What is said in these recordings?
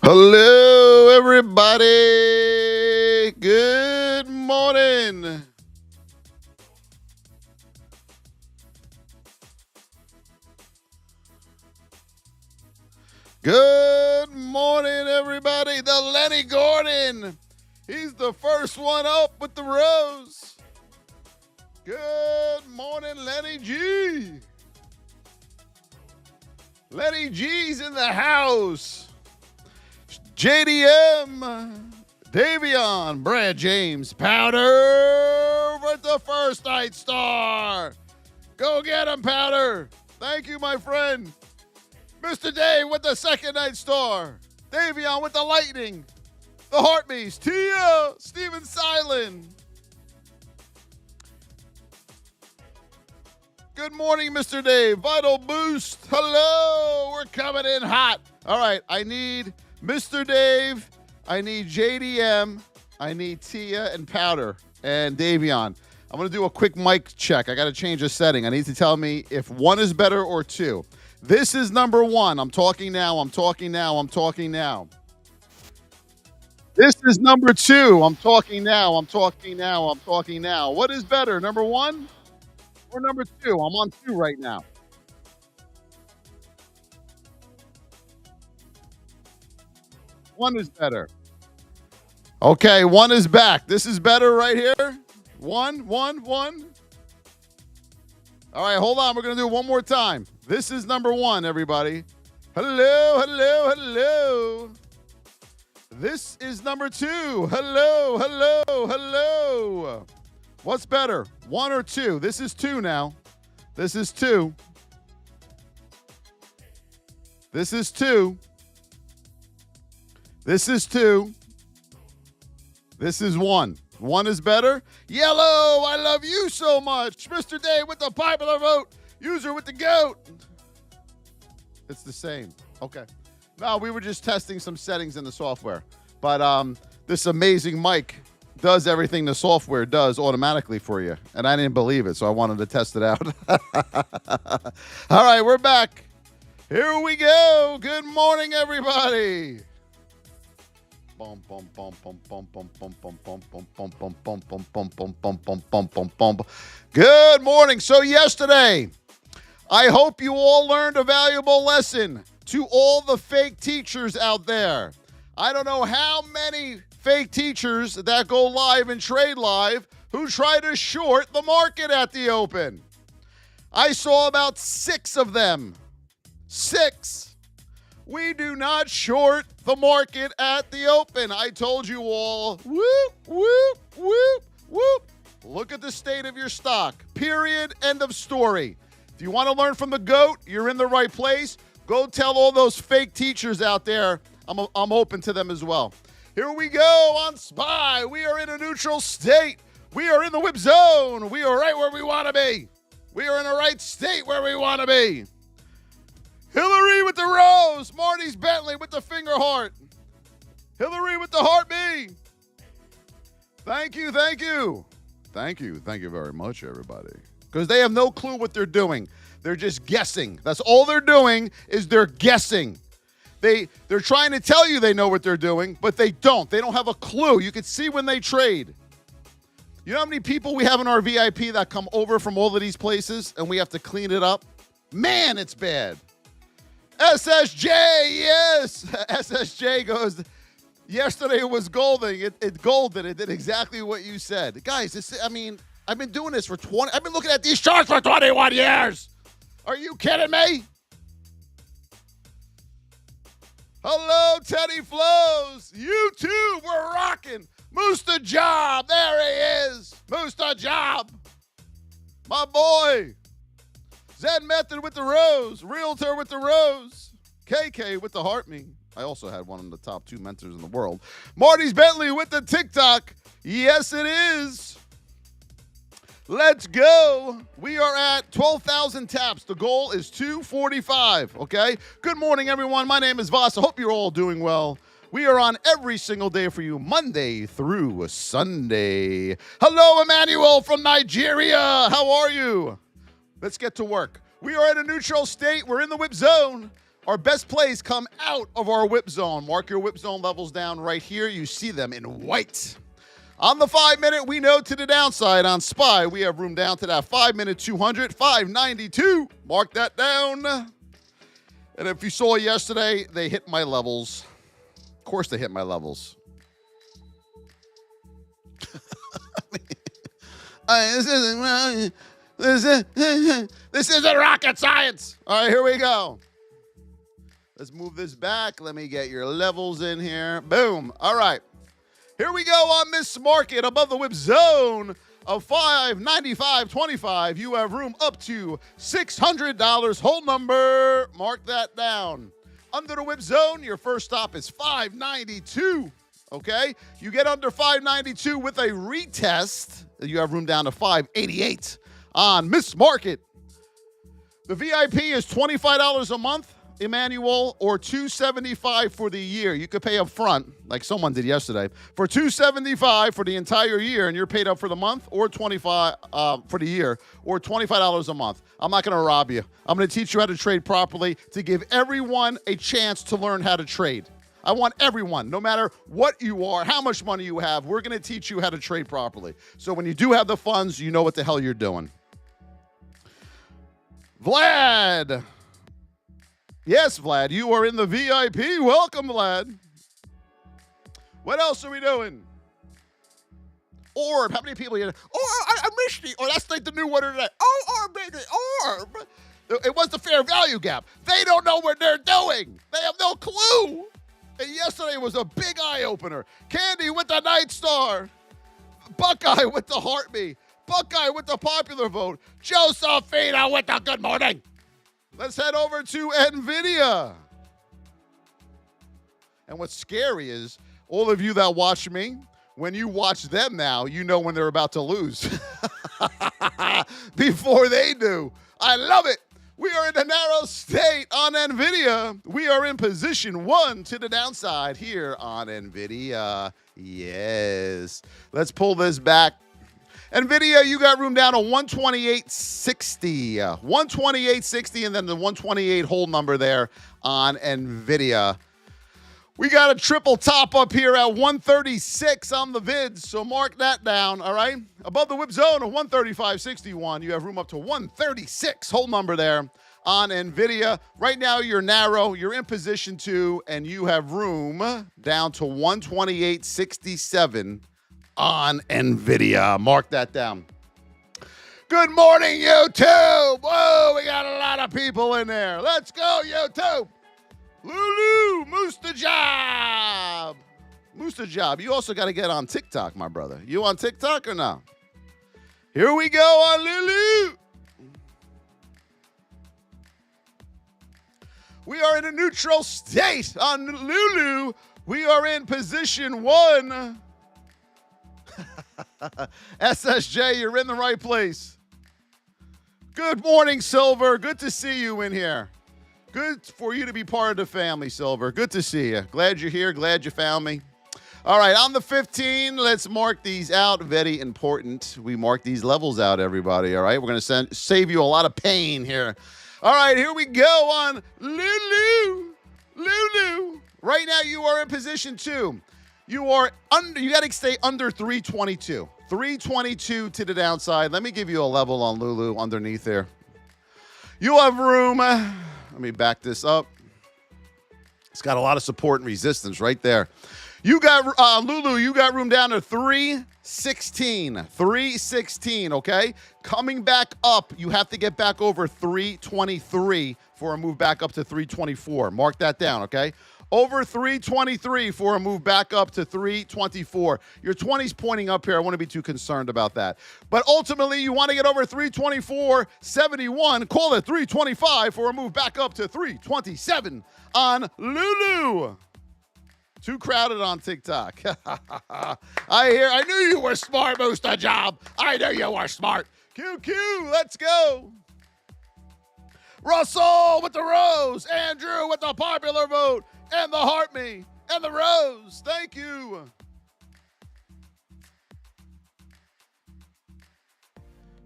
Hello, everybody. Good morning. Good morning, everybody. The Lenny Gordon. He's the first one up with the rose. Good morning, Lenny G. Lenny G's in the house. JDM, Davion, Brad James, Powder with the first night star. Go get him, Powder. Thank you, my friend. Mr. Dave with the second night star. Davion with the lightning. The heartbeats. Tia, Steven Silent. Good morning, Mr. Dave. Vital Boost. Hello. We're coming in hot. All right. I need Mr. Dave. I need JDM. I need Tia and Powder and Davion. I'm going to do a quick mic check. I got to change a setting. I need to tell me if one is better or two. This is number one. I'm talking now. I'm talking now. I'm talking now. This is number two. I'm talking now. I'm talking now. I'm talking now. What is better, number one or number two? I'm on two right now. One is better. Okay, one is back. This is better right here. One. All right, hold on. We're going to do it one more time. This is number one, everybody. Hello. This is number two. Hello. What's better, one or two? This is two now. This is two. This is two. This is two. This is one. One is better. Yellow, I love you so much. Mr. Dave with the popular vote. User with the goat. It's the same. Okay. No, we were just testing some settings in the software. But this amazing mic does everything the software does automatically for you. And I didn't believe it, so I wanted to test it out. All right, we're back. Here we go. Good morning, everybody. Good morning. So yesterday, I hope you all learned a valuable lesson to all the fake teachers out there. I don't know how many fake teachers that go live and trade live who try to short the market at the open. I saw about 6 of them. 6. We do not short the market at the open. I told you all, whoop. Look at the state of your stock. Period. End of story. If you want to learn from the GOAT, you're in the right place. Go tell all those fake teachers out there, I'm open to them as well. Here we go on SPY. We are in a neutral state. We are in the whip zone. We are right where we want to be. We are in the right state where we want to be. Hillary with the rose. Marty's Bentley with the finger heart. Hillary with the heartbeat. Thank you. Thank you very much, everybody. Because they have no clue what they're doing. They're just guessing. That's all they're doing is they're guessing. They're trying to tell you they know what they're doing, but they don't. They don't have a clue. You can see when they trade. You know how many people we have in our VIP that come over from all of these places and we have to clean it up? Man, it's bad. SSJ, yes. SSJ goes, yesterday it was golden. It golden. It did exactly what you said. Guys, I've been doing this for I've been looking at these charts for 21 years. Are you kidding me? Hello, Teddy Flows. YouTube, we're rocking. Mstr Job, there he is. Mstr Job. My boy. Zen Method with the rose. Realtor with the rose. KK with the heart me. I also had one of the top 2 mentors in the world. Marty's Bentley with the TikTok. Yes, it is. Let's go. We are at 12,000 taps. The goal is 245, okay? Good morning, everyone. My name is Voss. I hope you're all doing well. We are on every single day for you, Monday through Sunday. Hello, Emmanuel from Nigeria. How are you? Let's get to work. We are in a neutral state. We're in the whip zone. Our best plays come out of our whip zone. Mark your whip zone levels down right here. You see them in white. On the 5-minute, we know to the downside. On SPY, we have room down to that 5-minute 200, 592. Mark that down. And if you saw yesterday, they hit my levels. Of course they hit my levels. This isn't rocket science. All right, here we go. Let's move this back. Let me get your levels in here. Boom. All right. Here we go on this market above the whip zone of 595.25. You have room up to $600. Hold number. Mark that down. Under the whip zone, your first stop is 592. Okay? You get under 592 with a retest. You have room down to 588 on Miss Market. The VIP is $25 a month, Emmanuel, or $275 for the year. You could pay up front, like someone did yesterday, for $275 for the entire year, and you're paid up for the month, or $25 for the year, or $25 a month. I'm not going to rob you. I'm going to teach you how to trade properly to give everyone a chance to learn how to trade. I want everyone, no matter what you are, how much money you have, we're going to teach you how to trade properly. So when you do have the funds, you know what the hell you're doing. Vlad. Yes, Vlad, you are in the VIP. Welcome, Vlad. What else are we doing? Orb. How many people here? Oh, I missed it. Oh, that's like the new one today. Oh, Orb, baby. Orb. It was the fair value gap. They don't know what they're doing. They have no clue. And yesterday was a big eye-opener. Candy with the Night Star. Buckeye with the Heartbeat. Buckeye with the popular vote. Josephina with the good morning. Let's head over to Nvidia. And what's scary is all of you that watch me, when you watch them now, you know when they're about to lose. Before they do. I love it. We are in a narrow state on Nvidia. We are in position 1 to the downside here on Nvidia. Yes. Let's pull this back. Nvidia, you got room down to 128.60. 128.60 and then the 128 hold number there on Nvidia. We got a triple top up here at 136 on the vids, so mark that down, all right? Above the whip zone of 135.61, you have room up to 136. Hold number there on Nvidia. Right now, you're narrow. You're in position 2, and you have room down to 128.67 on Nvidia. Mark that down. Good morning, YouTube. Whoa, we got a lot of people in there. Let's go, YouTube. Lulu, Mstr job. Mstr job. You also got to get on TikTok, my brother. You on TikTok or no? Here we go on Lulu. We are in a neutral state on Lulu. We are in position 1. SSJ, you're in the right place. Good morning, Silver. Good to see you in here. Good for you to be part of the family, Silver. Good to see you. Glad you're here. Glad you found me. All right, on the 15, let's mark these out. Very important. We mark these levels out, everybody, all right? We're going to save you a lot of pain here. All right, here we go on Lulu. Lulu. Right now, you are in position 2. You are under. You got to stay under 322. 322 to the downside. Let me give you a level on Lulu underneath there. You have room. Let me back this up. It's got a lot of support and resistance right there. You got Lulu. You got room down to 316. 316. Okay. Coming back up. You have to get back over 323 for a move back up to 324. Mark that down. Okay. Over 323 for a move back up to 324. Your 20's pointing up here. I wouldn't be too concerned about that. But ultimately, you want to get over 324.71. Call it 325 for a move back up to 327 on Lulu. Too crowded on TikTok. I knew you were smart, Mstr job. I knew you were smart. QQ, let's go. Russell with the rose. Andrew with the popular vote. And the heart me. And the rose. Thank you.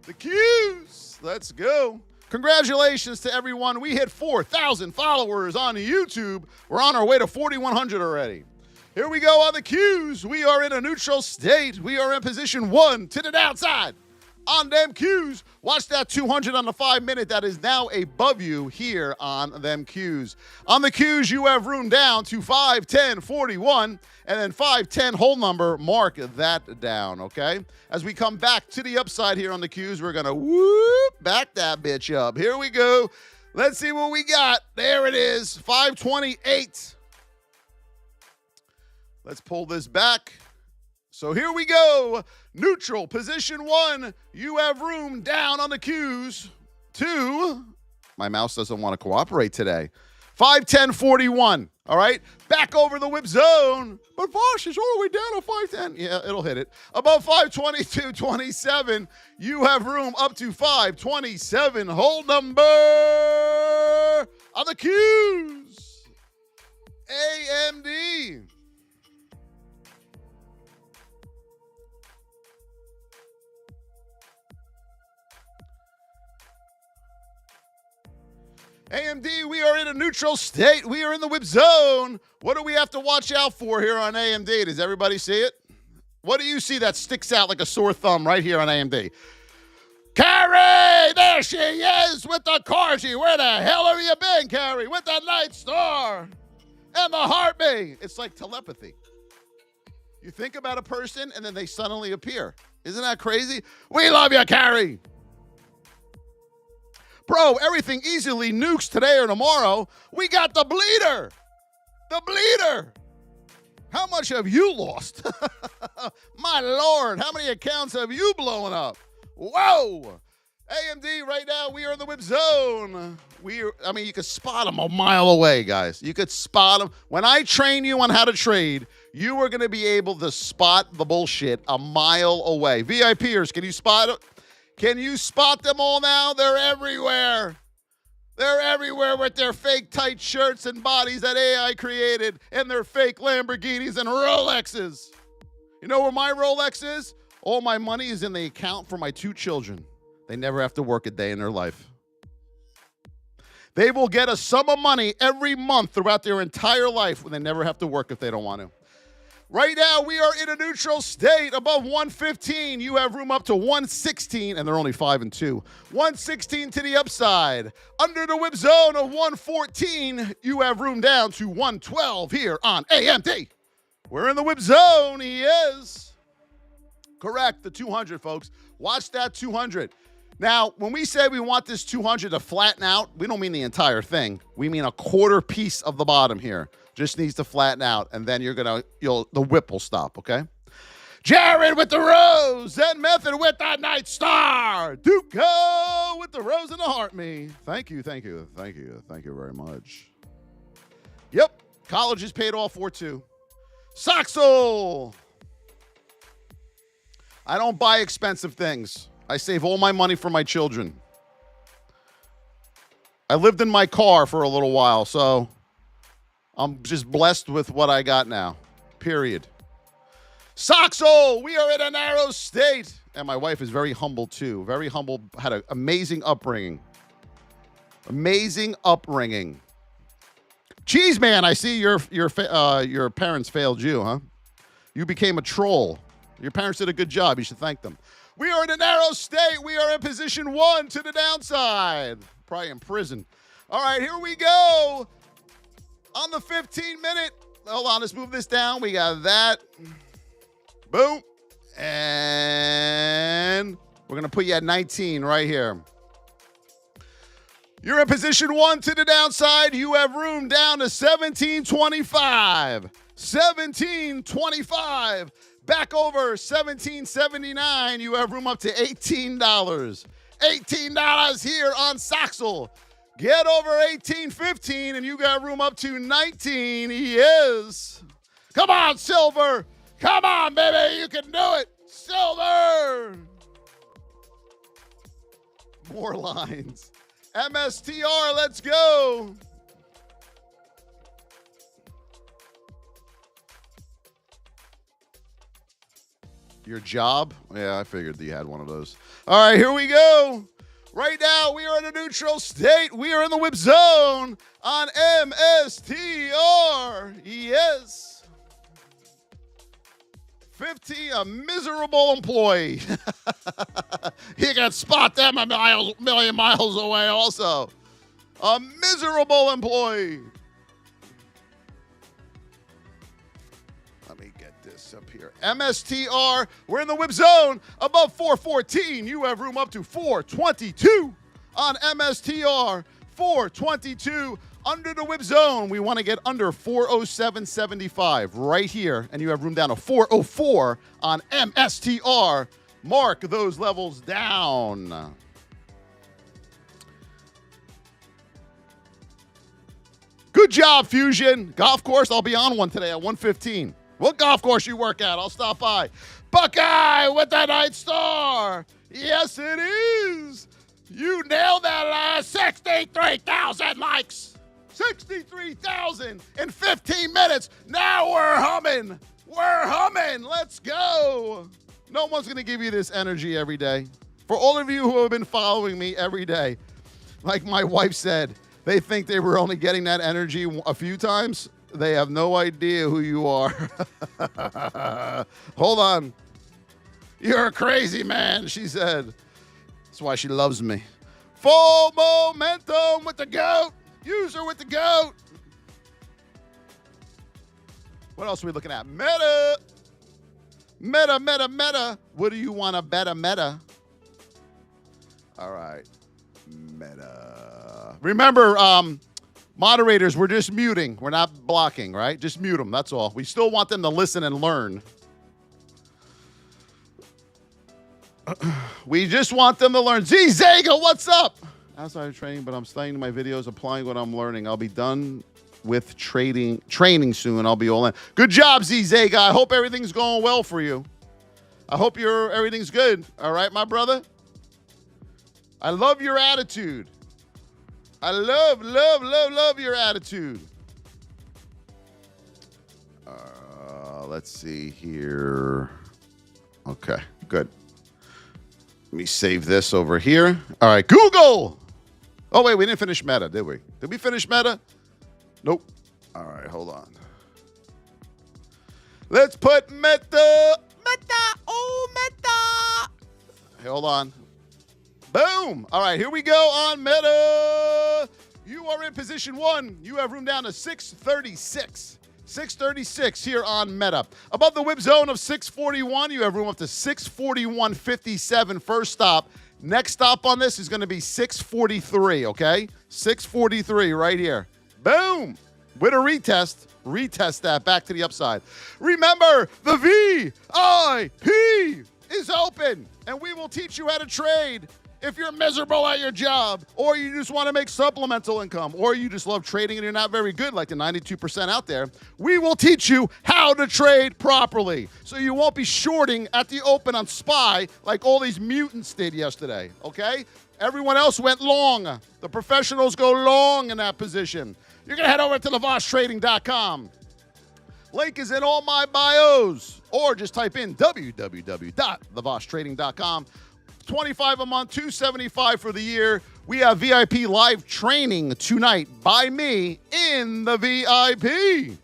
The Q's. Let's go. Congratulations to everyone. We hit 4,000 followers on YouTube. We're on our way to 4,100 already. Here we go on the Qs. We are in a neutral state. We are in position 1 to the downside. On them Qs, watch that 200 on the 5-minute. That is now above you here on them Qs. On the Qs, you have room down to 5, 10, 41, and then 5, 10, whole number. Mark that down, okay? As we come back to the upside here on the Qs, we're going to whoop back that bitch up. Here we go. Let's see what we got. There it is, 528. Let's pull this back. So here we go. Neutral, position 1. You have room down on the Qs. 2. My mouse doesn't want to cooperate today. 5, 10, 41. All right. Back over the whip zone. But Voss is all the way down to 5, 10. Yeah, it'll hit it. Above 522, 27. You have room up to 527. Hold number on the Qs. AMD. AMD, we are in a neutral state. We are in the whip zone. What do we have to watch out for here on AMD? Does everybody see it? What do you see that sticks out like a sore thumb right here on AMD? Carrie! There she is with the Cargie. Where the hell have you been, Carrie? With the Night Star and the Heartbeat. It's like telepathy. You think about a person and then they suddenly appear. Isn't that crazy? We love you, Carrie. Bro, everything easily nukes today or tomorrow. We got the bleeder. The bleeder. How much have you lost? My Lord, how many accounts have you blown up? Whoa. AMD, right now, we are in the whip zone. You could spot them a mile away, guys. You could spot them. When I train you on how to trade, you are going to be able to spot the bullshit a mile away. VIPers, can you spot it? Can you spot them all now? They're everywhere. They're everywhere with their fake tight shirts and bodies that AI created and their fake Lamborghinis and Rolexes. You know where my Rolex is? All my money is in the account for my 2 children. They never have to work a day in their life. They will get a sum of money every month throughout their entire life when they never have to work if they don't want to. Right now, we are in a neutral state. Above 115, you have room up to 116, and they're only 5 and 2. 116 to the upside. Under the whip zone of 114, you have room down to 112 here on AMD. We're in the whip zone. He is. Correct, the 200, folks. Watch that 200. Now, when we say we want this 200 to flatten out, we don't mean the entire thing. We mean a quarter piece of the bottom here. Just needs to flatten out, and then the whip will stop, okay? Jared with the rose, Zen Method with the Night Star, Duco with the rose and the heart me. Thank you very much. Yep, college is paid off for too. Soxel. I don't buy expensive things. I save all my money for my children. I lived in my car for a little while, so I'm just blessed with what I got now, period. Soxel, we are in a narrow state. And my wife is very humble, too. Very humble, had an amazing upbringing. Amazing upbringing. Cheese Man, I see your parents failed you, huh? You became a troll. Your parents did a good job. You should thank them. We are in a narrow state. We are in position 1 to the downside. Probably in prison. All right, here we go. On the 15-minute, hold on, let's move this down. We got that. Boom. And we're going to put you at 19 right here. You're in position 1 to the downside. You have room down to 1725. 1725. Back over 1779. You have room up to $18. $18 here on Soxel. Get over 18.15, and you got room up to 19. He is. Come on, Silver. Come on, baby. You can do it. Silver. More lines. MSTR, let's go. Your job? Yeah, I figured you had one of those. All right, here we go. Right now, we are in a neutral state. We are in the whip zone on MSTR. Yes. 50, a miserable employee. He can spot them a million miles away also. A miserable employee. Let me get this up here. MSTR, we're in the whip zone above 414. You have room up to 422 on MSTR. 422 under the whip zone. We want to get under 407.75 right here. And you have room down to 404 on MSTR. Mark those levels down. Good job, Fusion. Golf course, I'll be on one today at 1:15. What golf course you work at? I'll stop by. Buckeye with the Night Star. Yes, it is. You nailed that 63,000 likes. 63,000 in 15 minutes. Now we're humming. We're humming. Let's go. No one's going to give you this energy every day. For all of you who have been following me every day, like my wife said, they think they were only getting that energy a few times. They have no idea who you are. Hold on. You're a crazy man, she said. That's why she loves me. Full momentum with the GOAT. User with the GOAT. What else are we looking at? Meta. Meta. What do you want to bet a meta? All right. Meta. Remember, moderators, we're just muting. We're not blocking, right? Just mute them. That's all. We still want them to listen and learn. We just want them to learn. Z Zaga, what's up? Outside of training, but I'm studying my videos, applying what I'm learning. I'll be done with training soon. I'll be all in. Good job, Z Zaga. I hope everything's going well for you. I hope everything's good. All right, my brother? I love your attitude. I love your attitude. Let's see here. Okay, good. Let me save this over here. All right, Google. Oh, wait, we didn't finish Meta, did we? Did we finish Meta? Nope. All right, hold on. Let's put Meta. Hey, hold on. Boom. All right, here we go on Meta. You are in position one. You have room down to 636. 636 here on Meta. Above the whip zone of 641, you have room up to 641.57 first stop. Next stop on this is going to be 643, okay? 643 right here. Boom. With a retest. Retest that back to the upside. Remember, the VIP is open, and we will teach you how to trade. If you're miserable at your job, or you just want to make supplemental income, or you just love trading and you're not very good like the 92% out there, we will teach you how to trade properly. So you won't be shorting at the open on SPY like all these mutants did yesterday, okay? Everyone else went long. The professionals go long in that position. You're going to head over to theVossTrading.com. Link is in all my bios, or just type in www.theVossTrading.com. $25 a month, $275 for the year. We have VIP live training tonight by me in the VIP.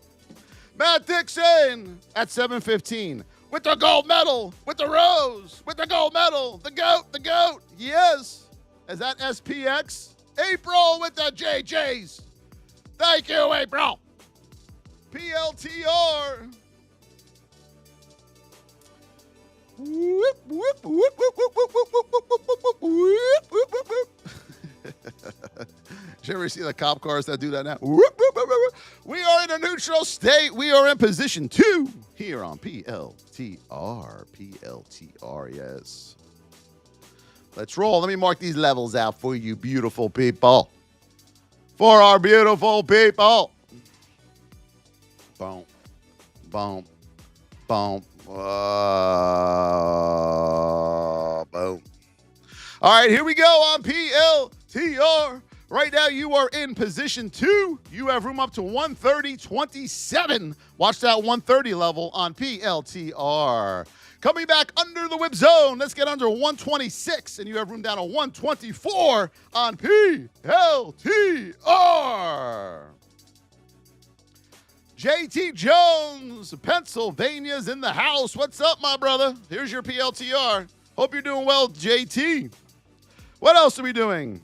Matt Dixon at 7:15 with the gold medal, with the rose, with the gold medal, the GOAT. Yes. Is that SPX? April with the JJs. Thank you, April. PLTR. Whoop, whoop, whoop, whoop, whoop, whoop, whoop, whoop, whoop, whoop, whoop, whoop. Did you ever see the cop cars that do that now? Whoop, whoop, whoop, whoop. We are in a neutral state. We are in position 2 here on PLTR. PLTR, yes. Let's roll. Let me mark these levels out for you beautiful people. For our beautiful people. Boom. Boom. Boom. Boom. All right, here we go on PLTR. Right now, you are in position 2. You have room up to 130.27. Watch that 130 level on PLTR. Coming back under the whip zone, let's get under 126, and you have room down to 124 on PLTR. JT Jones, Pennsylvania's in the house. What's up, my brother? Here's your PLTR. Hope you're doing well, JT. What else are we doing?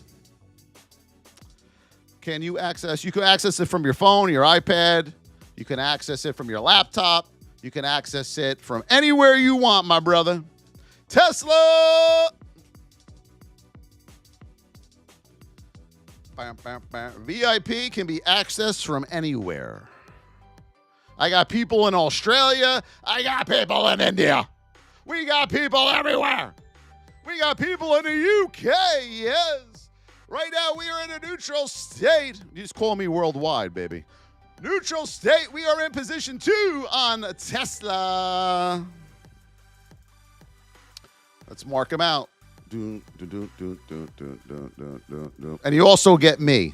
Can you access? You can access it from your phone, your iPad. You can access it from your laptop. You can access it from anywhere you want, my brother. Tesla. VIP can be accessed from anywhere. I got people in Australia. I got people in India. We got people everywhere. We got people in the UK, yes. Right now, we are in a neutral state. You just call me worldwide, baby. Neutral state. We are in position 2 on Tesla. Let's mark them out. And you also get me.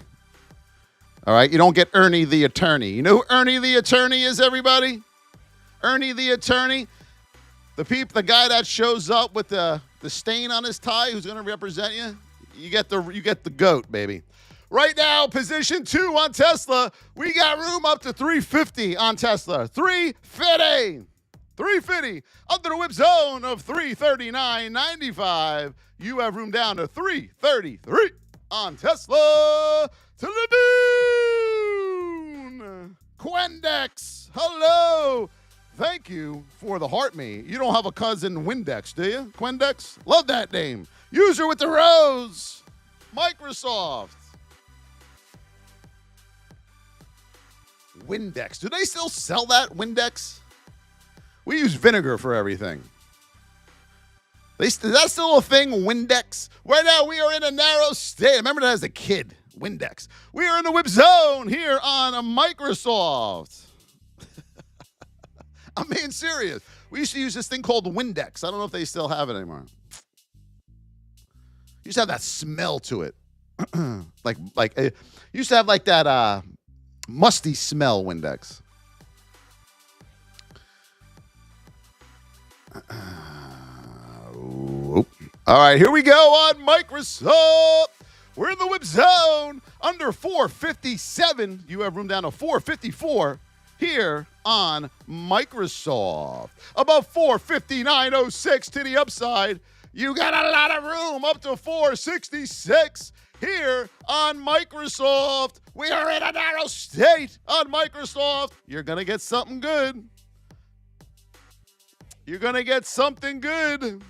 All right? You don't get Ernie the attorney. You know who Ernie the attorney is, everybody? Ernie the attorney. The guy that shows up with the stain on his tie who's going to represent you. You get the goat, baby. Right now, position 2 on Tesla. We got room up to 350 on Tesla. 350. 350. Under the whip zone of 339.95. You have room down to 333 on Tesla. To the moon. Quendex. Hello. Thank you for the heart me. You don't have a cousin Windex, do you? Quendex? Love that name. User with the rose. Microsoft. Windex. Do they still sell that, Windex? We use vinegar for everything. Is that still a thing, Windex? Right now, we are in a narrow state. I remember that as a kid, Windex. We are in the whip zone here on Microsoft. I'm being serious. We used to use this thing called Windex. I don't know if they still have it anymore. Used to have that smell to it. like it used to have like that musty smell, Windex. All right, here we go on Microsoft. We're in the whip zone under 457. You have room down to 454 here on Microsoft. Above 459.06 to the upside. You got a lot of room up to 466 here on Microsoft. We are in a narrow state on Microsoft. You're going to get something good. You're going to get something good.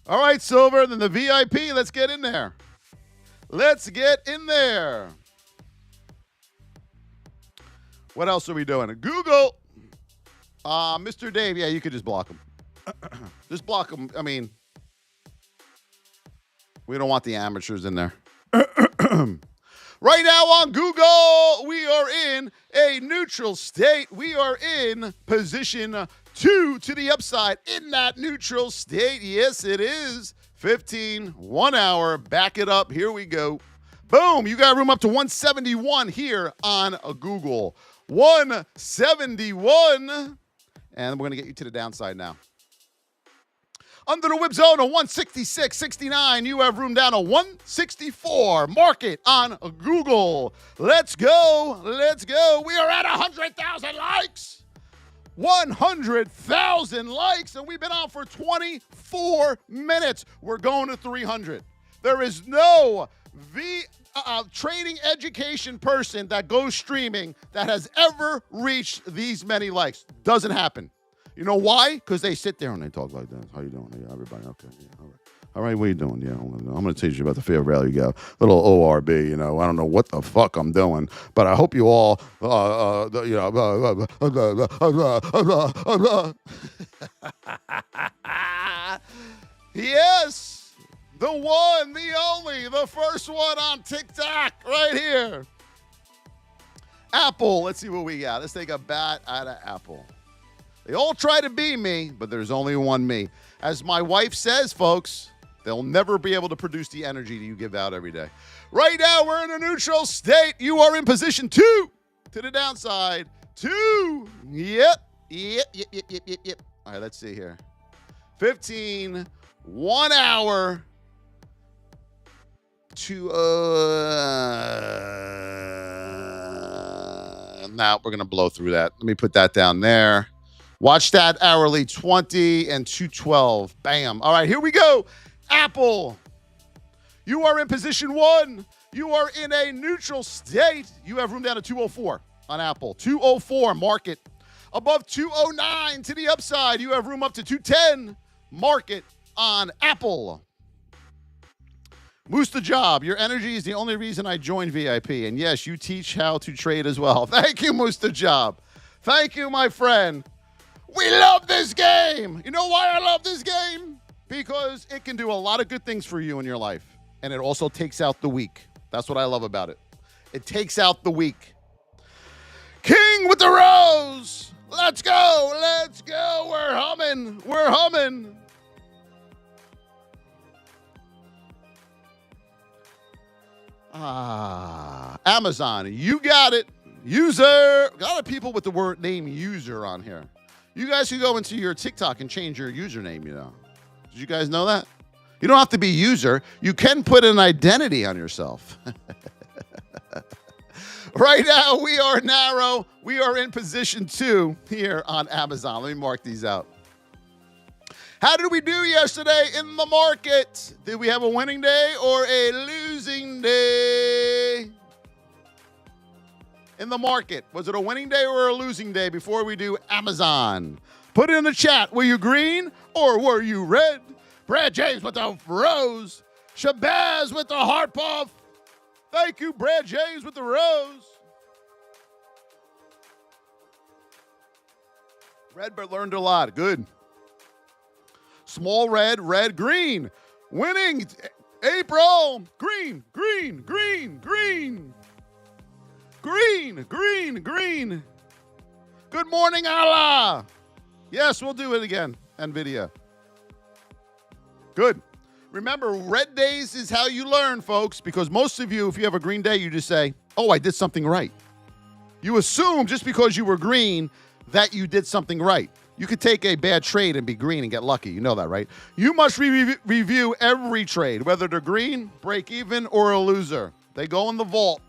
All right, Silver, then the VIP. Let's get in there. Let's get in there. What else are we doing? Google. Mr. Dave. Yeah, you could just block him. Just block them. I mean, we don't want the amateurs in there. Right now on Google, we are in a neutral state. We are in position 2 to the upside in that neutral state. Yes, it is. 15, 1 hour. Back it up. Here we go. Boom. You got room up to 171 here on Google. 171. And we're going to get you to the downside now. Under the whip zone of 166.69, you have room down to 164. Market on Google. Let's go. Let's go. We are at 100,000 likes. 100,000 likes, and we've been on for 24 minutes. We're going to 300. There is no trading education person that goes streaming that has ever reached these many likes. Doesn't happen. You know why? Because they sit there and they talk like that. How you doing? Yeah, everybody. Okay. Yeah, all right. All right, what are you doing? Yeah, I'm going to teach you about the fair value gap. Little ORB, you know. I don't know what the fuck I'm doing, but I hope you all, Yes, the one, the only, the first one on TikTok right here. Apple, let's see what we got. Let's take a bat out of Apple. They all try to be me, but there's only one me. As my wife says, folks, They'll never be able to produce the energy that you give out every day. Right now, we're in a neutral state. You are in position 2 to the downside. 2. Yep. All right, let's see here. 15, 1 hour. Now we're going to blow through that. Let me put that down there. Watch that hourly 20 and 212. Bam. All right, here we go. Apple. You are in position 1. You are in a neutral state. You have room down to 204 on Apple. 204 market. Above 209 to the upside. You have room up to 210 market on Apple. Mstr Job, your energy is the only reason I joined VIP. And yes, you teach how to trade as well. Thank you, Mstr Job. Thank you, my friend. We love this game. You know why I love this game? Because it can do a lot of good things for you in your life. And it also takes out the weak. That's what I love about it. It takes out the weak. King with the rose. Let's go. Let's go. We're humming. We're humming. Amazon. You got it. User. A lot of people with the word name user on here. You guys can go into your TikTok and change your username, you know. Did you guys know that? You don't have to be user. You can put an identity on yourself. Right now, we are narrow. We are in position 2 here on Amazon. Let me mark these out. How did we do yesterday in the market? Did we have a winning day or a losing day? In the market, was it a winning day or a losing day before we do Amazon? Put it in the chat. Were you green or were you red? Brad James with the rose. Shabazz with the heart puff. Thank you, Brad James with the rose. Redbird learned a lot. Good. Small red, red, green. Winning. April. Green, green, green, green. Green, green, green. Good morning, Allah. Yes, we'll do it again. Nvidia. Good. Remember, red days is how you learn, folks, because most of you, if you have a green day, you just say, oh, I did something right. You assume just because you were green that you did something right. You could take a bad trade and be green and get lucky. You know that, right? You must review every trade, whether they're green, break even, or a loser. They go in the vault.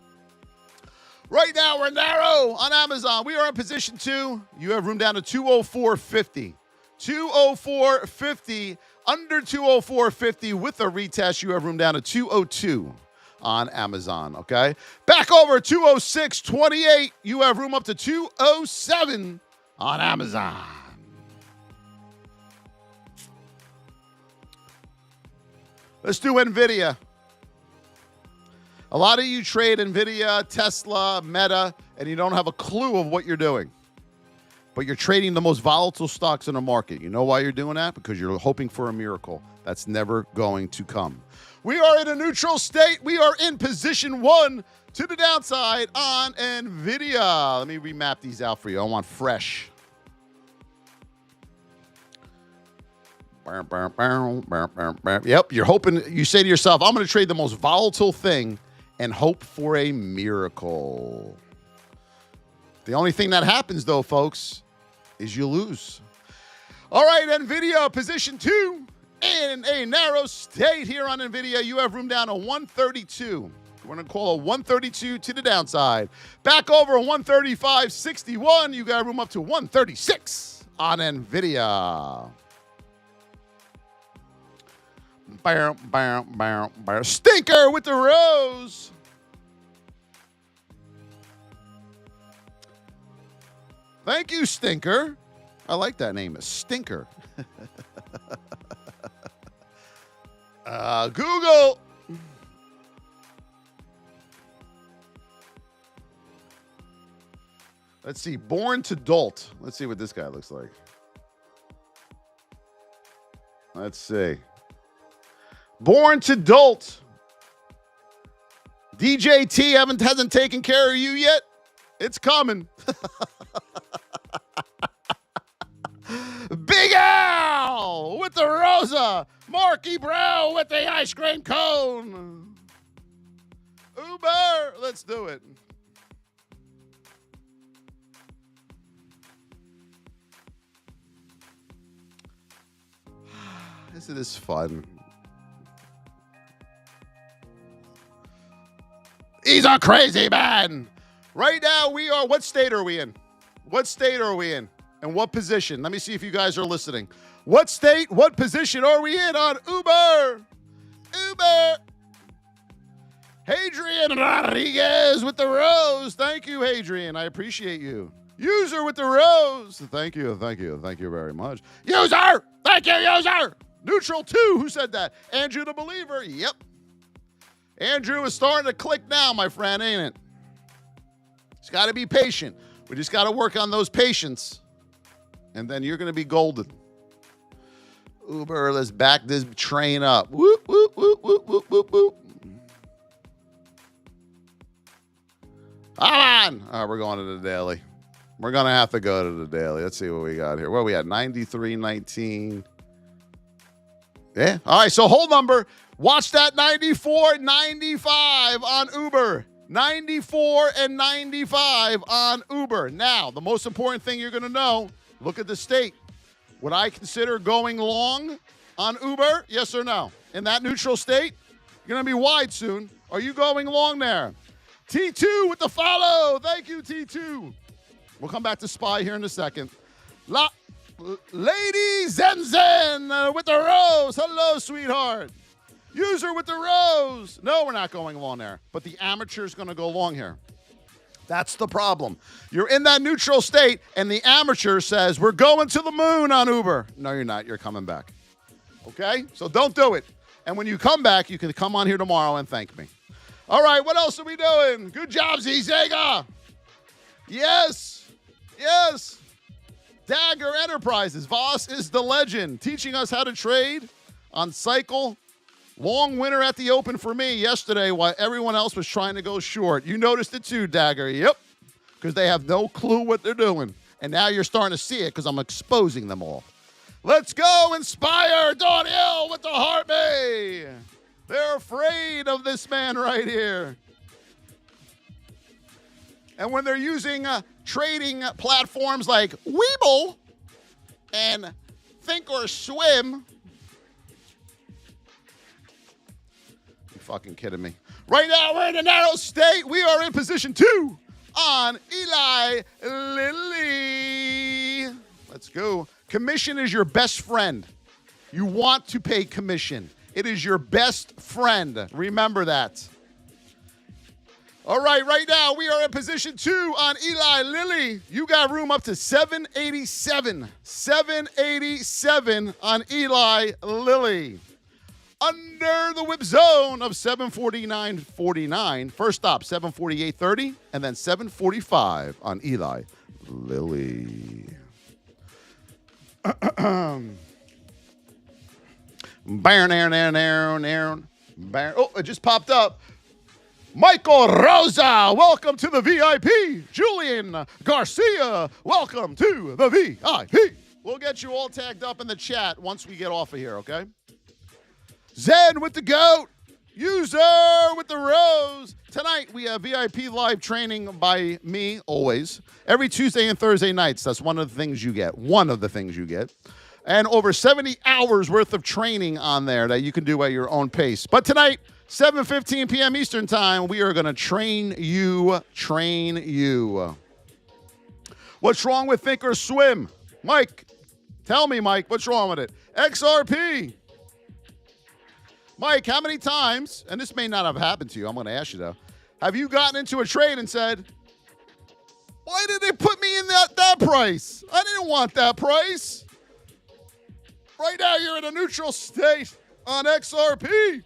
Right now, we're narrow on Amazon. We are in position 2. You have room down to 204.50. 204.50. Under 204.50 with a retest, you have room down to 202 on Amazon, okay? Back over 206.28. You have room up to 207 on Amazon. Let's do Nvidia. A lot of you trade Nvidia, Tesla, Meta, and you don't have a clue of what you're doing. But you're trading the most volatile stocks in the market. You know why you're doing that? Because you're hoping for a miracle. That's never going to come. We are in a neutral state. We are in position 1 to the downside on Nvidia. Let me remap these out for you. I want fresh. Yep, you're hoping. You say to yourself, I'm going to trade the most volatile thing and hope for a miracle. The only thing that happens, though, folks, is you lose. All right, Nvidia, position 2 in a narrow state here on Nvidia. You have room down to 132. We're going to call a 132 to the downside. Back over 135.61. You got room up to 136 on Nvidia. Stinker with the rose. Thank you, Stinker. I like that name, Stinker. Google. Let's see. Born to Dolt. Let's see what this guy looks like. Let's see. Born to Dolt. DJT hasn't taken care of you yet. It's coming. Big Al with the the Rosa. Marky Bro with the ice cream cone. Uber, let's do it. Isn't this fun? He's a crazy man. Right now we are, what state are we in? What state are we in? And what position? Let me see if you guys are listening. What state, what position are we in on Uber? Uber. Hadrian Rodriguez with the rose. Thank you, Hadrian. I appreciate you. User with the rose. Thank you very much. User. Thank you, user. Neutral 2. Who said that? Andrew the Believer. Yep. Andrew is starting to click now, my friend, ain't it? Just got to be patient. We just got to work on those patience. And then you're going to be golden. Uber, let's back this train up. Whoop, whoop, whoop, whoop, whoop, whoop, whoop. Come on. All right, we're going to the daily. We're going to have to go to the daily. Let's see what we got here. Where are we at? 93.19. Yeah. All right, so hold number. Watch that 94.95 on Uber. 94.95 on Uber. Now, the most important thing you're going to know, look at the state. Would I consider going long on Uber? Yes or no? In that neutral state, you're going to be wide soon. Are you going long there? T2 with the follow. Thank you, T2. We'll come back to SPY here in a second. Lady Zen with the rose. Hello, sweetheart. User with the rose. No, we're not going long there. But the amateur's going to go long here. That's the problem. You're in that neutral state, and the amateur says, we're going to the moon on Uber. No, you're not. You're coming back. Okay? So don't do it. And when you come back, you can come on here tomorrow and thank me. All right, what else are we doing? Good job, Z-Zega. Yes. Yes. Dagger Enterprises. Voss is the legend, teaching us how to trade on cycle. Long winner at the open for me yesterday while everyone else was trying to go short. You noticed it too, Dagger. Yep. Because they have no clue what they're doing. And now you're starting to see it because I'm exposing them all. Let's go, Inspire. Daniel with the Harvey. They're afraid of this man right here. And when they're using trading platforms like Weeble and Thinkorswim, you fucking kidding me? Right now, we're in a narrow state. We are in position 2 on Eli Lilly. Let's go. Commission is your best friend. You want to pay commission. It is your best friend. Remember that. All right, right now we are in position 2 on Eli Lilly. You got room up to 787. 787 on Eli Lilly. Under the whip zone of 749.49. First stop, 748.30, and then 745 on Eli Lilly. Oh, it just popped up. Michael Rosa, welcome to the VIP. Julian Garcia, welcome to the VIP. We'll get you all tagged up in the chat once we get off of here, okay? Zen with the goat. User with the rose. Tonight we have VIP live training by me, always. Every Tuesday and Thursday nights. That's one of the things you get. One of the things you get. And over 70 hours worth of training on there that you can do at your own pace. But tonight, 7:15 p.m. Eastern time, we are going to train you. What's wrong with Thinkorswim? Mike, tell me, Mike, what's wrong with it? XRP. Mike, how many times, and this may not have happened to you, I'm going to ask you though, have you gotten into a trade and said, why did they put me in that price? I didn't want that price. Right now, you're in a neutral state on XRP.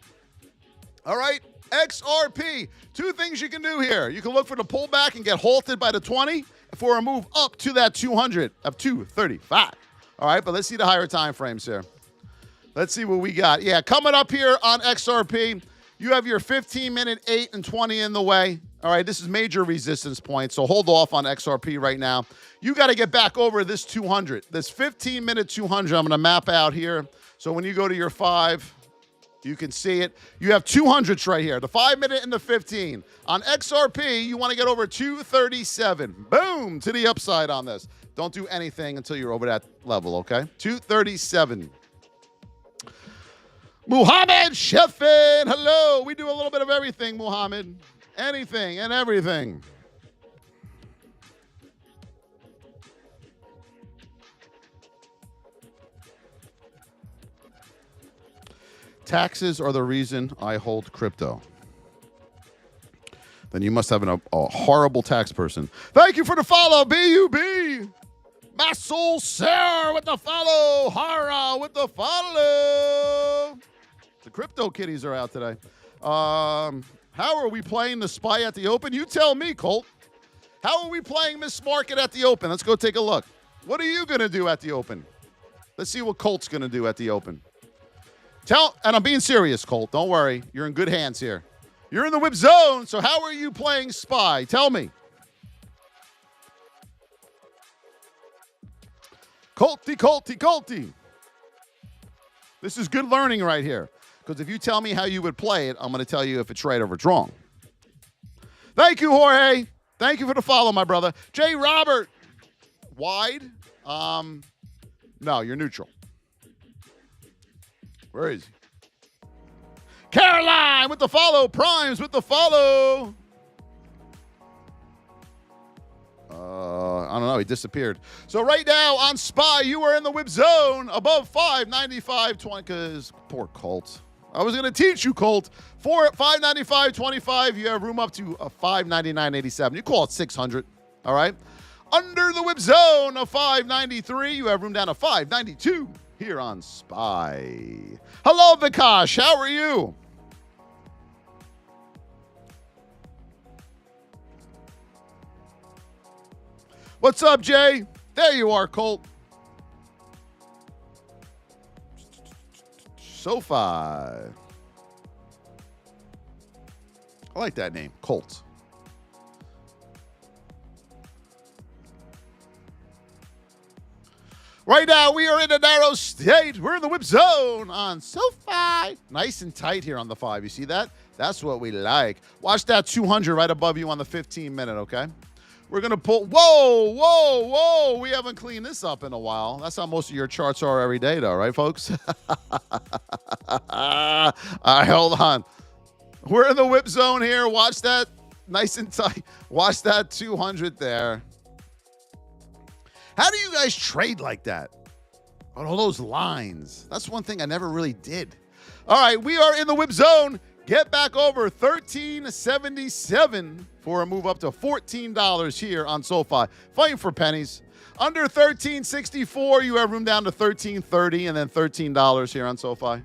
All right, XRP. 2 things you can do here. You can look for the pullback and get halted by the 20 for a move up to that 200 of 235. All right, but let's see the higher time frames here. Let's see what we got. Yeah, coming up here on XRP, you have your 15-minute, 8 and 20 in the way. All right, this is major resistance point, so hold off on XRP right now. You got to get back over this 200. This 15-minute 200 I'm going to map out here. So when you go to your 5, you can see it. You have 200s right here, the 5-minute and the 15. On XRP, you want to get over 237. Boom, to the upside on this. Don't do anything until you're over that level, okay? 237. Muhammad Sheffin, hello. We do a little bit of everything, Muhammad. Anything and everything. Taxes are the reason I hold crypto. Then you must have a horrible tax person. Thank you for the follow, BUB. Masol Sir with the follow. Hara with the follow. The crypto kitties are out today. How are we playing the SPY at the open? You tell me, Colt. How are we playing Miss Market at the open? Let's go take a look. What are you going to do at the open? Let's see what Colt's going to do at the open. And I'm being serious, Colt. Don't worry. You're in good hands here. You're in the whip zone, so how are you playing SPY? Tell me. Colty. This is good learning right here. Because if you tell me how you would play it, I'm going to tell you if it's right or if it's wrong. Thank you, Jorge. Thank you for the follow, my brother. J. Robert. Wide? No, you're neutral. Where is he? Caroline with the follow. Primes with the follow. I don't know. He disappeared. So right now on SPY, you are in the whip zone above 595.20. Because poor Colt. I was going to teach you, Colt. 595.25. You have room up to 599.87. You call it 600. All right. Under the whip zone of 593, you have room down to 592 here on SPY. Hello, Vikash. How are you? What's up, Jay? There you are, Colt. Sofi. I like that name, Colt. Right now, we are in a narrow state. We're in the whip zone on Sofi. Nice and tight here on the 5. You see that? That's what we like. Watch that 200 right above you on the 15-minute, okay? We're going to pull. Whoa. We haven't cleaned this up in a while. That's how most of your charts are every day, though, right, folks? All right, hold on. We're in the whip zone here. Watch that nice and tight. Watch that 200 there. How do you guys trade like that? On all those lines. That's one thing I never really did. All right, we are in the whip zone. Get back over 1377 for a move up to $14 here on SoFi. Fighting for pennies. Under 1364, you have room down to 1330 and then $13 here on SoFi.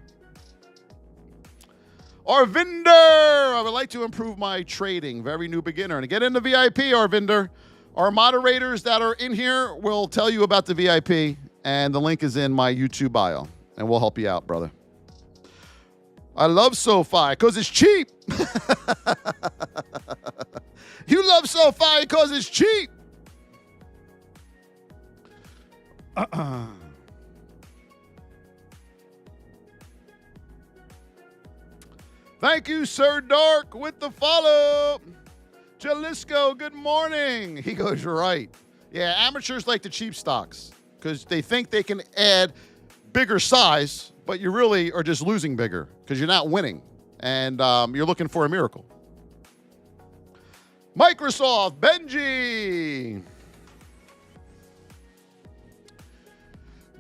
Arvinder, I would like to improve my trading. Very new beginner. And to get into VIP, Arvinder, our moderators that are in here will tell you about the VIP, and the link is in my YouTube bio, and we'll help you out, brother. I love SoFi because it's cheap. You love SoFi because it's cheap. Thank you, Sir Dark, with the follow. Jalisco, good morning. He goes, you're right. Yeah, amateurs like the cheap stocks because they think they can add bigger size, but you really are just losing bigger because you're not winning, and you're looking for a miracle. Microsoft, Benji.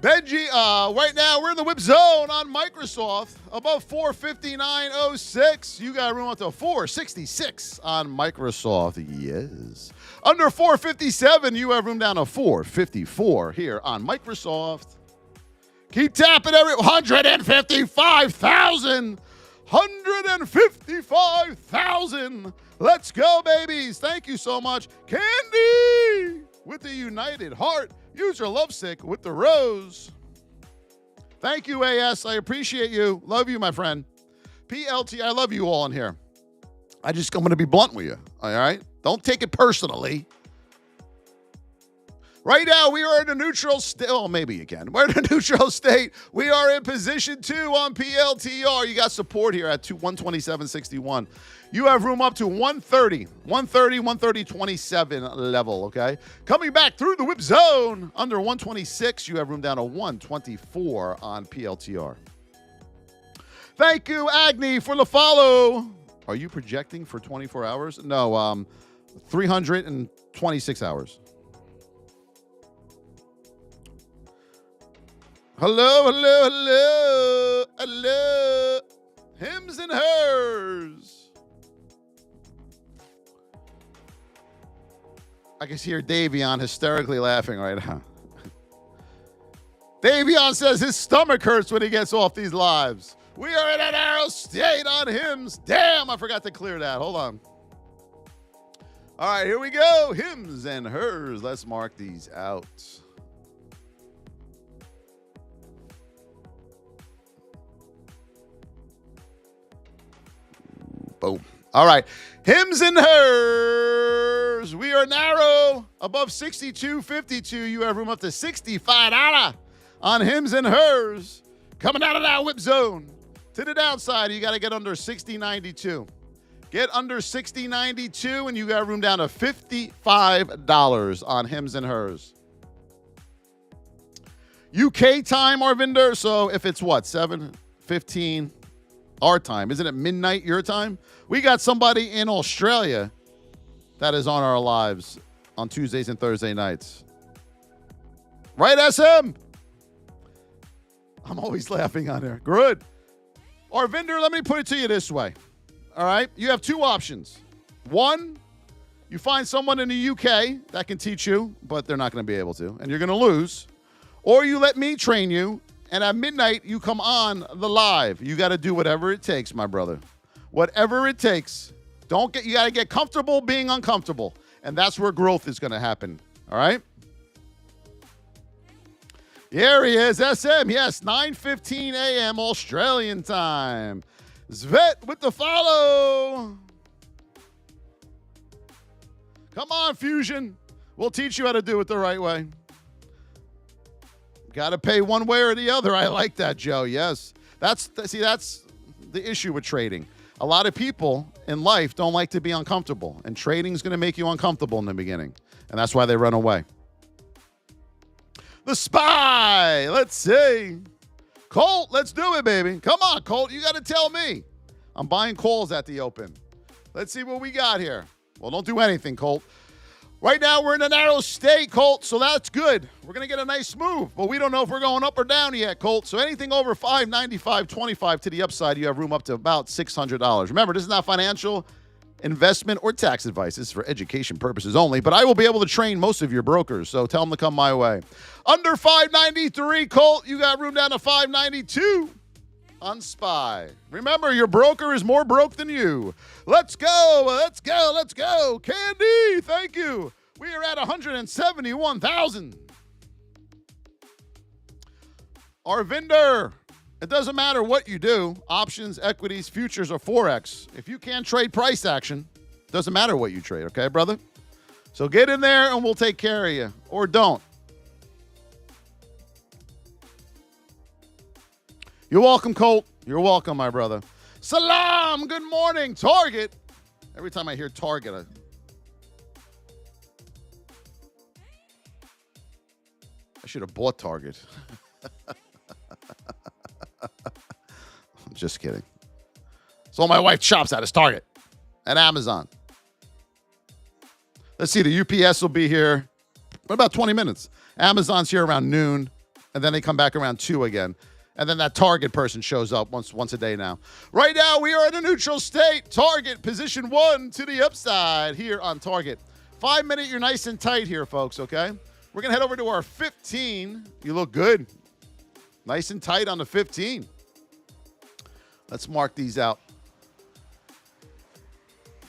Right now we're in the whip zone on Microsoft. Above 459.06. You got room up to 466 on Microsoft. Yes. Under 457, you have room down to 454 here on Microsoft. Keep tapping every 155,000. 155,000. Let's go, babies. Thank you so much. Candy with the United Heart. User Lovesick with the rose. Thank you, AS. I appreciate you. Love you, my friend. PLT, I love you all in here. I'm going to be blunt with you. All right? Don't take it personally. Right now, we are in a neutral state. Oh, maybe you can. We're in a neutral state. We are in position 2 on PLTR. You got support here at 127.61. You have room up to 130, 130.27 level, okay? Coming back through the whip zone under 126, you have room down to 124 on PLTR. Thank you, Agni, for the follow. Are you projecting for 24 hours? No, 326 hours. Hello, hello, hello, hello. Hims and hers. I can hear Davion hysterically laughing right now. Davion says his stomach hurts when he gets off these lives. We are in a narrow state on Hims. Damn, I forgot to clear that. Hold on. All right, here we go. Hims and hers. Let's mark these out. Boom. All right. Hims and hers. We are narrow above 62.52. You have room up to $65 on Hims and hers. Coming out of that whip zone. To the downside, you got to get under 60.92. Get under 60.92 and you got room down to $55 on Hims and hers. UK time, Arvinder. So if it's what, 7:15 our time, isn't it midnight your time? We got somebody in Australia that is on our lives on Tuesdays and Thursday nights. Right, SM? I'm always laughing on there. Good. Arvinder, let me put it to you this way. All right? You have two options. One, you find someone in the UK that can teach you, but they're not going to be able to, and you're going to lose. Or you let me train you, and at midnight, you come on the live. You got to do whatever it takes, my brother. Whatever it takes. You got to get comfortable being uncomfortable. And that's where growth is going to happen. All right? Here he is, SM. Yes, 9:15 a.m. Australian time. Zvet with the follow. Come on, Fusion. We'll teach you how to do it the right way. Got to pay one way or the other. I like that, Joe. Yes. That's the issue with trading. A lot of people in life don't like to be uncomfortable, and trading is going to make you uncomfortable in the beginning, and that's why they run away. The SPY. Let's see. Colt, let's do it, baby. Come on, Colt. You got to tell me. I'm buying calls at the open. Let's see what we got here. Well, don't do anything, Colt. Right now, we're in a narrow state, Colt, so that's good. We're going to get a nice move, but we don't know if we're going up or down yet, Colt. So anything over 595.25 to the upside, you have room up to about $600. Remember, this is not financial, investment, or tax advice. This is for education purposes only, but I will be able to train most of your brokers, so tell them to come my way. Under 593, Colt, you got room down to 592 on SPY. Remember, your broker is more broke than you. Let's go, let's go, let's go. Candy, thank you. We are at 171,000. Arvinder, it doesn't matter what you do, options, equities, futures, or Forex. If you can't trade price action, it doesn't matter what you trade, okay, brother? So get in there and we'll take care of you, or don't. You're welcome, Colt. You're welcome, my brother. Salam, good morning. Target. Every time I hear Target, I should have bought Target. I'm just kidding. So my wife shops at is Target and Amazon. Let's see, the UPS will be here in about 20 minutes. Amazon's here around noon, and then they come back around 2 again. And then that Target person shows up once a day now. Right now, we are in a neutral state. Target, position 1 to the upside here on Target. 5 minute, you're nice and tight here, folks, okay? We're going to head over to our 15. You look good. Nice and tight on the 15. Let's mark these out.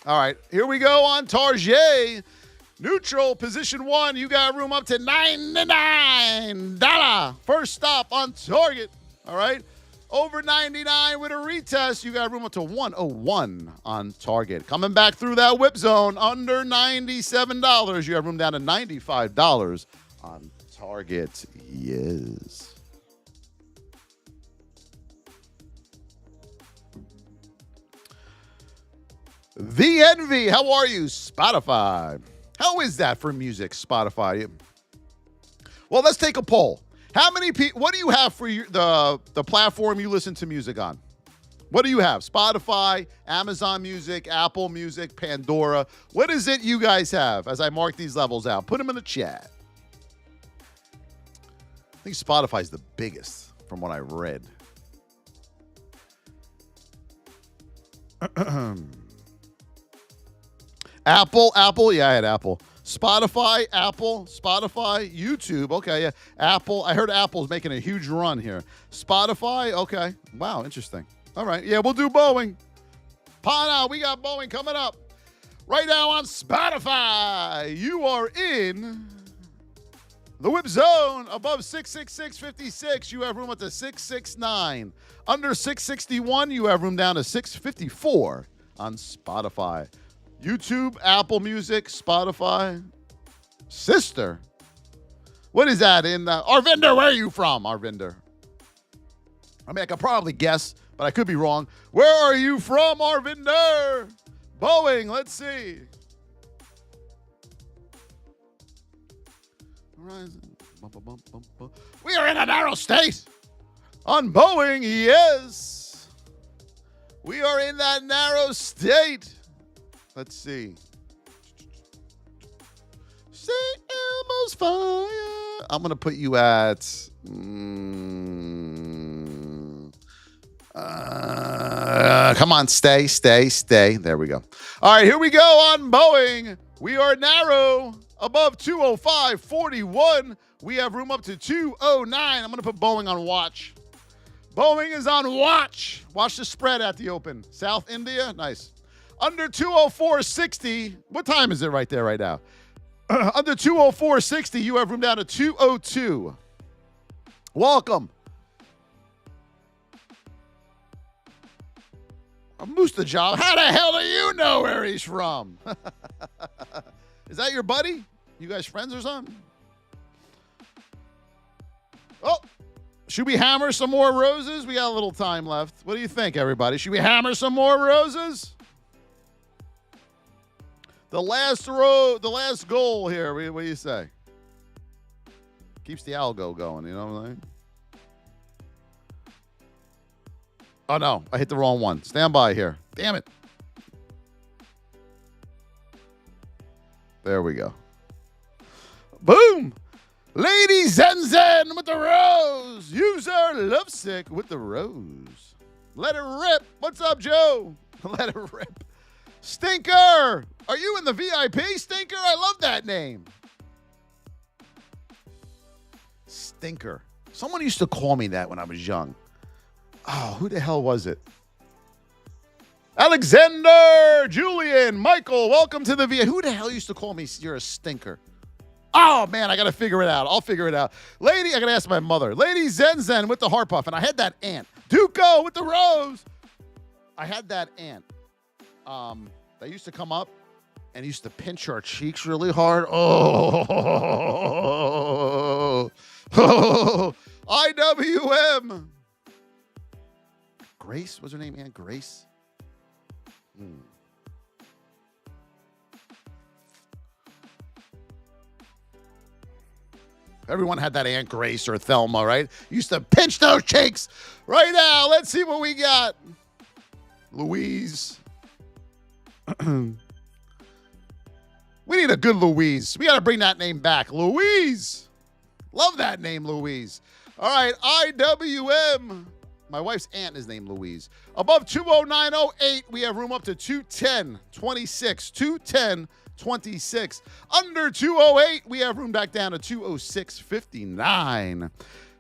All right, here we go on Target. Neutral, position 1. You got room up to $99. First stop on Target. All right, over 99 with a retest. You got room up to 101 on Target. Coming back through that whip zone, under $97. You have room down to $95 On target, yes. The Envy, how are you? Spotify. How is that for music, Spotify? Well, let's take a poll. How many people, what do you have for the platform you listen to music on? What do you have? Spotify, Amazon Music, Apple Music, Pandora. What is it you guys have as I mark these levels out? Put them in the chat. I think Spotify's the biggest from what I read. Apple. Yeah, I had Apple. Spotify, YouTube. Okay, yeah. Apple. I heard Apple's making a huge run here. Spotify. Okay. Wow, interesting. All right. Yeah, we'll do Boeing. Pana, we got Boeing coming up. Right now on Spotify, you are in the whip zone. Above 666.56, you have room up to 669. Under 661, you have room down to 654 on Spotify. YouTube, Apple Music, Spotify. Sister. What is that in Arvinder? Where are you from, Arvinder? I mean, I could probably guess, but I could be wrong. Where are you from, Arvinder? Boeing, let's see. We are in a narrow state. On Boeing, yes. We are in that narrow state. Let's see. Say Elmo's fire. I'm going to put you at... come on, stay. There we go. All right, here we go on Boeing. We are narrow above 205.41. We have room up to 209. I'm going to put Boeing on watch. Boeing is on watch. Watch the spread at the open. South India, nice. Under 204.60. What time is it right there right now? Under 204.60, you have room down to 202. Welcome. Mstr job. How the hell do you know where he's from? Is that your buddy? You guys friends or something? Oh, should we hammer some more roses? We got a little time left. What do you think, everybody? Should we hammer some more roses? The last goal here. What do you say? Keeps the algo going, you know what I'm saying? Oh, no. I hit the wrong one. Stand by here. Damn it. There we go. Boom. Lady Zen with the rose. User Lovesick with the rose. Let it rip. What's up, Joe? Let it rip. Stinker. Are you in the VIP, Stinker? I love that name. Stinker. Someone used to call me that when I was young. Oh, who the hell was it? Alexander, Julian, Michael, welcome to the VIP. Who the hell used to call me you're a stinker? Oh, man, I got to figure it out. I'll figure it out. Lady, I got to ask my mother. Lady Zen with the heart puff. And I had that aunt. Duco with the rose. I had that aunt that used to come up and used to pinch our cheeks really hard. Oh. IWM. Grace? What's her name, Aunt Grace? Everyone had that Aunt Grace or Thelma, right? Used to pinch those cheeks. Right now, let's see what we got. Louise. We need a good Louise. We got to bring that name back. Louise. Love that name, Louise. All right, IWM. My wife's aunt is named Louise. Above 209.08, we have room up to 210.26. 210.26. Under 208, we have room back down to 206.59.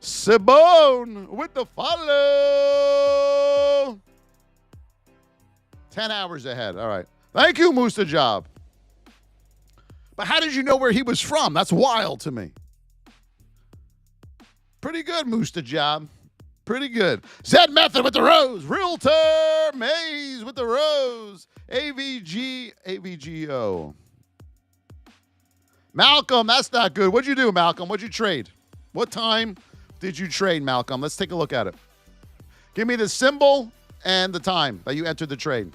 Simone with the follow. 10 hours ahead. All right. Thank you, Mstr Job. But how did you know where he was from? That's wild to me. Pretty good, Mstr Job. Pretty good. Zed Method with the rose. Realtor Maze with the rose. AVGO. Malcolm, that's not good. What'd you do, Malcolm? What'd you trade? What time did you trade, Malcolm? Let's take a look at it. Give me the symbol and the time that you entered the trade.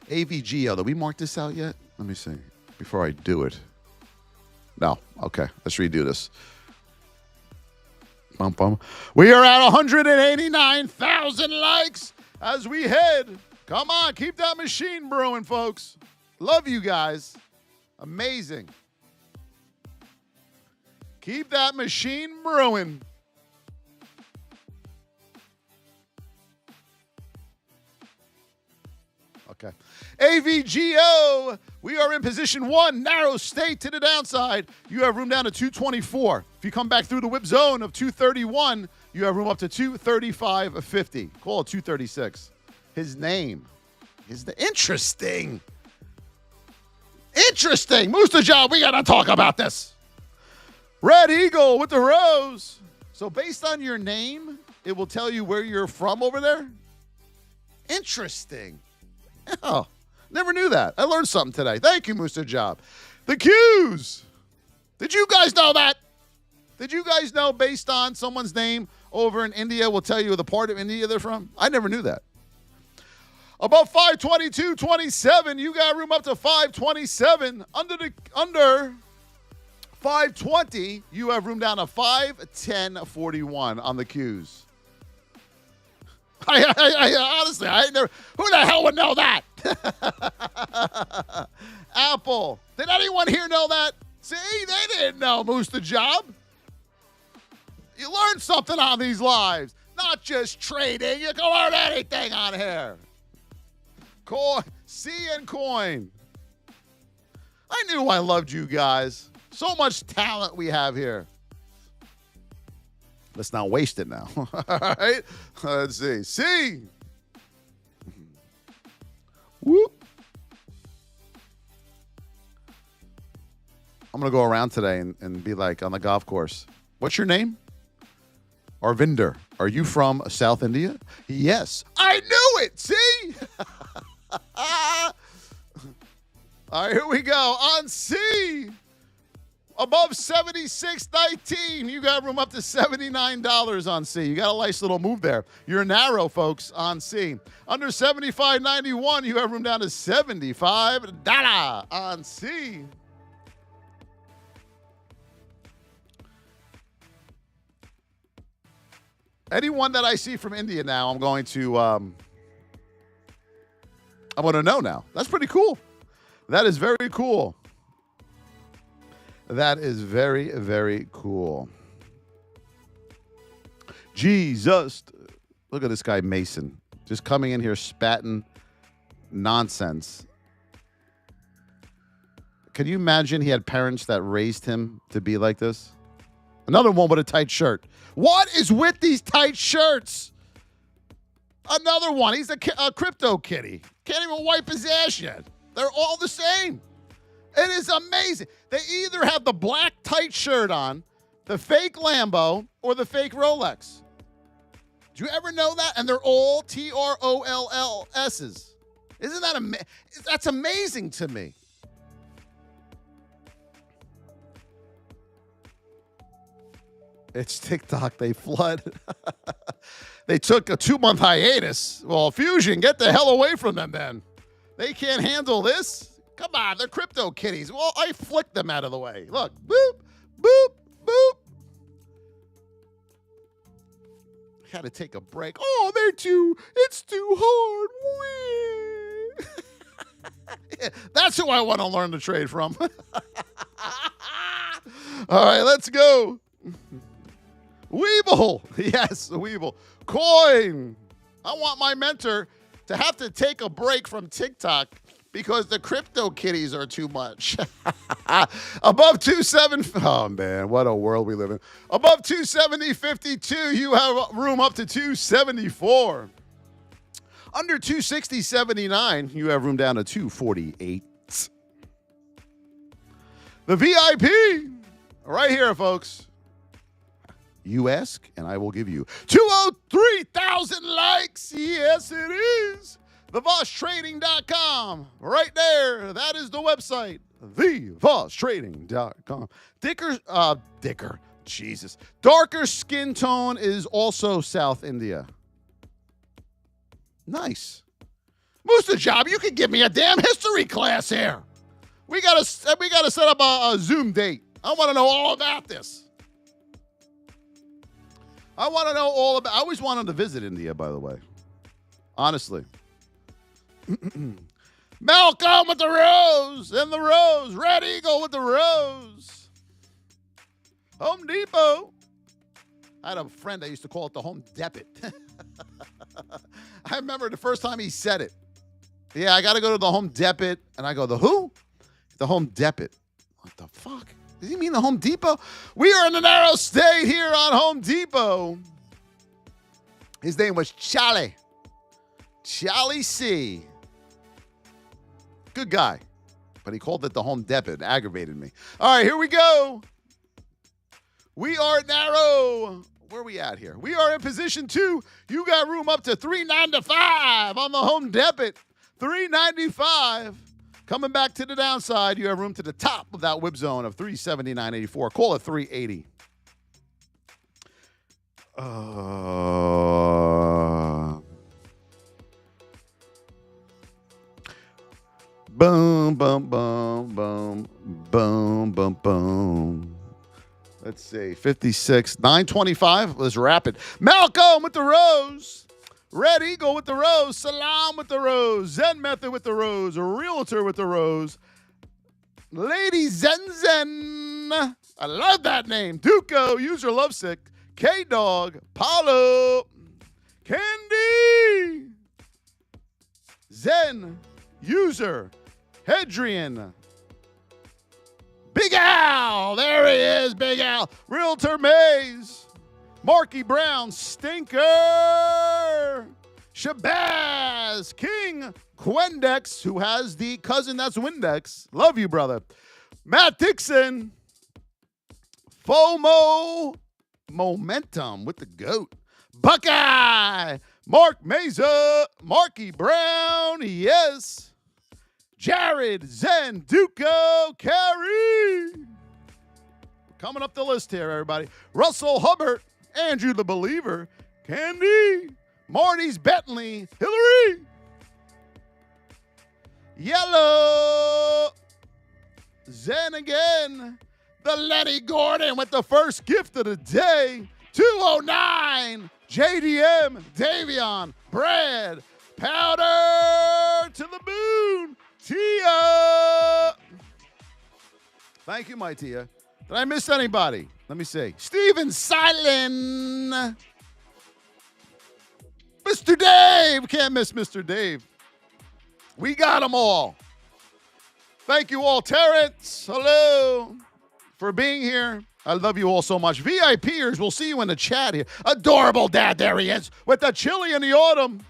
AVGO. Did we mark this out yet? Let me see. Before I do it. No. Okay. Let's redo this. Bum, bum. We are at 189,000 likes as we head. Come on. Keep that machine brewing, folks. Love you guys. Amazing. Keep that machine brewing. Okay. AVGO, we are in position 1, narrow state to the downside. You have room down to 224. If you come back through the whip zone of 231, you have room up to 235.50. Call it 236. His name is interesting. Interesting. Mstr Job, we got to talk about this. Red Eagle with the rose. So based on your name, it will tell you where you're from over there? Interesting. Oh, never knew that. I learned something today. Thank you, Mstr Job. The Qs. Did you guys know that? Did you guys know based on someone's name over in India will tell you the part of India they're from? I never knew that. Above 522.27, you got room up to 527. Under 520, you have room down to 510.41 on the Qs. I honestly, I never. Who the hell would know that? Apple. Did anyone here know that? See, they didn't know, Mstr Job. You learn something on these lives, not just trading. You can learn anything on here. Coin, C and Coin. I knew I loved you guys. So much talent we have here. Let's not waste it now. All right. Let's see. C. Whoop. I'm going to go around today and be like on the golf course. What's your name? Arvinder. Are you from South India? Yes. I knew it. See? All right, here we go. On C. Above 76.19, you got room up to $79 on C. You got a nice little move there. You're narrow, folks, on C. Under 75.91, you have room down to $75 on C. Anyone that I see from India now, I'm going to know now. That's pretty cool. That is very cool. That is very, very cool. Jesus. Look at this guy, Mason. Just coming in here spatting nonsense. Can you imagine he had parents that raised him to be like this? Another one with a tight shirt. What is with these tight shirts? Another one. He's a crypto kitty. Can't even wipe his ass yet. They're all the same. It is amazing. They either have the black tight shirt on, the fake Lambo, or the fake Rolex. Do you ever know that? And they're all TROLLS's. Isn't that amazing? That's amazing to me. It's TikTok. They flood. They took a 2-month hiatus. Well, Fusion, get the hell away from them then. They can't handle this. Come on, they're crypto kitties. Well, I flicked them out of the way. Look, boop, boop, boop. Had to take a break. Oh, it's too hard. Yeah, that's who I want to learn to trade from. All right, let's go. Weeble. Yes, Weeble. Coin. I want my mentor to have to take a break from TikTok because the crypto kitties are too much. Above 270. Oh, man, what a world we live in. Above 270.52, you have room up to 274. Under 260.79, you have room down to 248. The VIP, right here, folks. You ask, and I will give you 203,000 likes. Yes, it is. TheVossTrading.com. Right there. That is the website. TheVossTrading.com. Dicker. Jesus. Darker skin tone is also South India. Nice. Mstr Job, you can give me a damn history class here. We gotta set up a Zoom date. I want to know all about this. I always wanted to visit India, by the way. Honestly. Malcolm with the rose and the rose. Red Eagle with the rose. Home Depot. I had a friend that used to call it the Home Depot. I remember the first time he said it. Yeah, I got to go to the Home Depot. And I go, the who? The Home Depot. What the fuck? Does he mean the Home Depot? We are in the narrow state here on Home Depot. His name was Charlie. Charlie C. Good guy. But he called it the Home Depot. It aggravated me. All right, here we go. We are narrow. Where are we at here? We are in position 2. You got room up to 395 on the Home Depot. 395. Coming back to the downside, you have room to the top of that whip zone of 379.84. Call it 380. Boom, boom, boom, boom, boom, boom, boom. Let's see, 56, 925. Let's wrap it. Malcolm with the rose. Red Eagle with the rose. Salam with the rose. Zen Method with the rose. Realtor with the rose. Lady Zen Zen. I love that name. Duco, user lovesick. K-Dog. Paulo. Candy. Zen. User. Hedrian. Big Al. There he is, Big Al. Realtor Maze. Marky Brown. Stinker. Shabazz. King. Quendex, who has the cousin that's Windex. Love you, brother. Matt Dixon. FOMO. Momentum with the GOAT. Buckeye. Mark Meza. Marky Brown. Yes. Jared, Zen, Duco, Carey. Coming up the list here, everybody. Russell Hubbard, Andrew the Believer, Candy, Marty's Bentley, Hillary, Yellow, Zen again, the Lenny Gordon with the first gift of the day, 209, JDM, Davion, Brad, Powder to the moon, Tia. Thank you, my Tia. Did I miss anybody? Let me see. Steven Silent. Mr. Dave. Can't miss Mr. Dave. We got them all. Thank you all. Terrence, hello, for being here. I love you all so much. VIPers, we'll see you in the chat here. Adorable dad, there he is, with the chili in the autumn.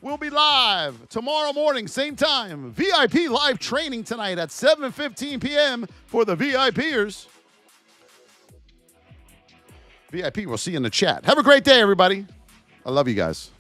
We'll be live tomorrow morning, same time. VIP live training tonight at 7:15 p.m. for the VIPers. VIP, we'll see you in the chat. Have a great day, everybody. I love you guys.